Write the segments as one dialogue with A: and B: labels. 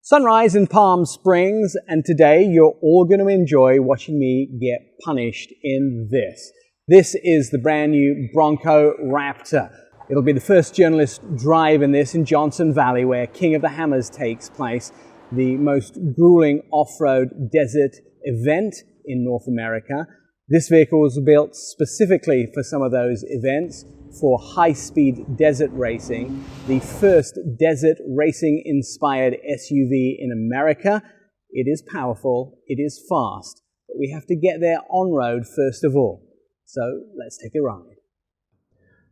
A: Sunrise in Palm Springs, and today you're all going to enjoy watching me get punished in this. This is the brand new Bronco Raptor. It'll be the first journalist drive in this in Johnson Valley, where King of the Hammers takes place, the most grueling off-road desert event in North America. This vehicle was built specifically for some of those events, for high-speed desert racing, the first desert racing-inspired SUV in America. It is powerful, it is fast, but we have to get there on-road first of all. So let's take a ride.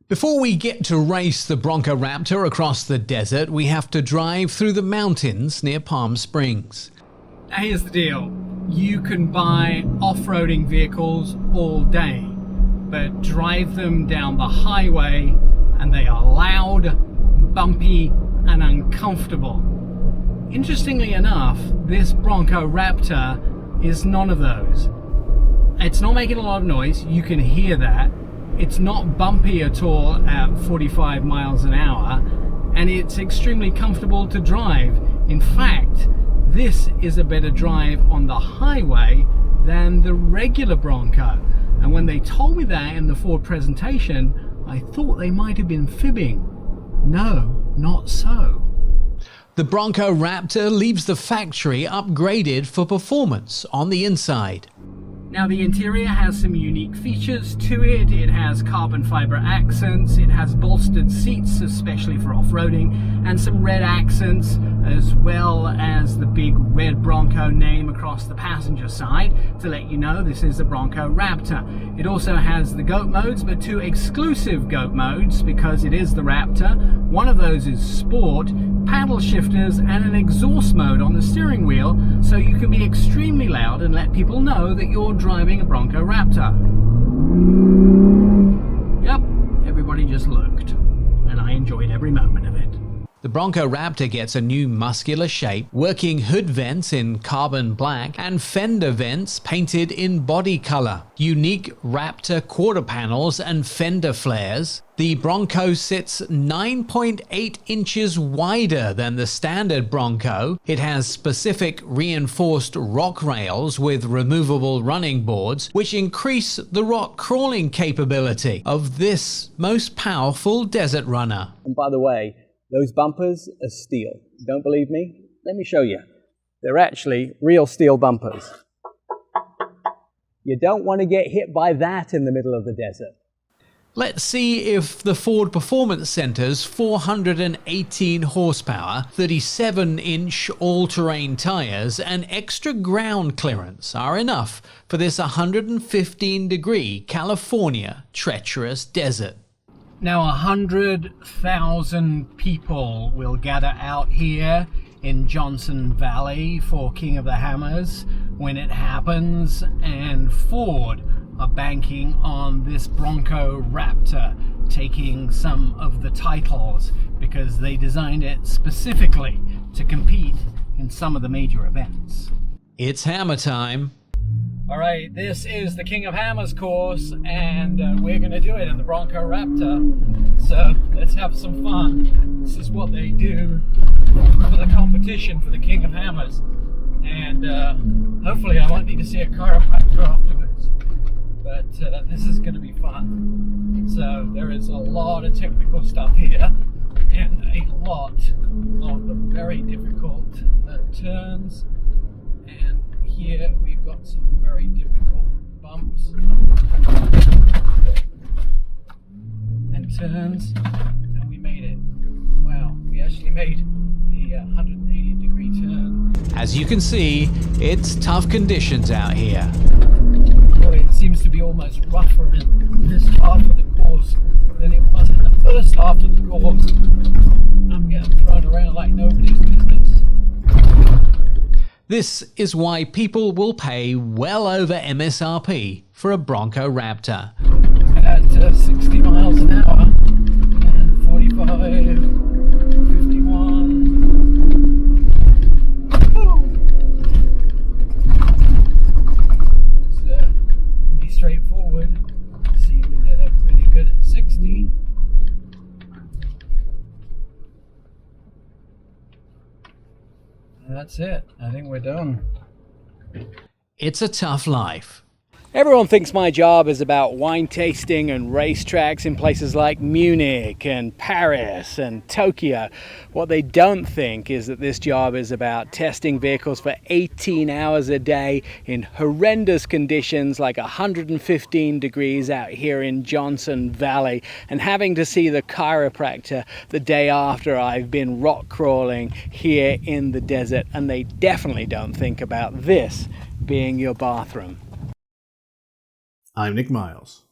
B: Before we get to race the Bronco Raptor across the desert, we have to drive through the mountains near Palm Springs.
C: Now here's the deal. You can buy off-roading vehicles all day, but drive them down the highway and they are loud, bumpy and uncomfortable. Interestingly enough, this Bronco Raptor is none of those. It's not making a lot of noise, you can hear that. It's not bumpy at all at 45 miles an hour, and it's extremely comfortable to drive. In fact, this is a better drive on the highway than the regular Bronco. And when they told me that in the Ford presentation, I thought they might have been fibbing. No, not so.
B: The Bronco Raptor leaves the factory upgraded for performance on the inside.
C: Now the interior has some unique features to it. It has carbon fiber accents, it has bolstered seats, especially for off-roading, and some red accents, as well as the big red Bronco name across the passenger side to let you know this is a Bronco Raptor. It also has the GOAT modes, but two exclusive GOAT modes because it is the Raptor. One of those is Sport, paddle shifters, and an exhaust mode on the steering wheel, so you can be extremely loud and let people know that you're driving a Bronco Raptor. Yep, everybody just looked, and I enjoyed every moment of it.
B: The Bronco Raptor gets a new muscular shape, working hood vents in carbon black and fender vents painted in body color. Unique Raptor quarter panels and fender flares. The Bronco sits 9.8 inches wider than the standard Bronco. It has specific reinforced rock rails with removable running boards, which increase the rock crawling capability of this most powerful desert runner.
A: And by the way, those bumpers are steel. Don't believe me? Let me show you. They're actually real steel bumpers. You don't want to get hit by that in the middle of the desert.
B: Let's see if the Ford Performance Center's 418 horsepower, 37-inch all-terrain tires, and extra ground clearance are enough for this 115-degree California treacherous desert.
C: Now 100,000 people will gather out here in Johnson Valley for King of the Hammers when it happens, and Ford are banking on this Bronco Raptor taking some of the titles because they designed it specifically to compete in some of the major events.
B: It's hammer time.
C: All right, this is the King of Hammers course, and we're going to do it in the Bronco Raptor. So let's have some fun. This is what they do for the competition for the King of Hammers. And hopefully I won't need to see a chiropractor afterwards. But this is going to be fun. So there is a lot of technical stuff here, and a lot of very difficult turns. And here we've got some very difficult bumps and turns, and we made it. Wow, we actually made the 180-degree turn.
B: As you can see, it's tough conditions out here.
C: Boy, it seems to be almost rougher in this half of the course than it was in the first half of the course. I'm getting thrown around like nobody's business.
B: This is why people will pay well over MSRP for a Bronco Raptor.
C: At 60 miles an hour and 45, 51. It's pretty straightforward. Seemed pretty good at 60. that's it. I think we're done.
B: It's a tough life.
A: Everyone thinks my job is about wine tasting and racetracks in places like Munich and Paris and Tokyo. What they don't think is that this job is about testing vehicles for 18 hours a day in horrendous conditions like 115 degrees out here in Johnson Valley, and having to see the chiropractor the day after I've been rock crawling here in the desert. And they definitely don't think about this being your bathroom.
D: I'm Nick Miles.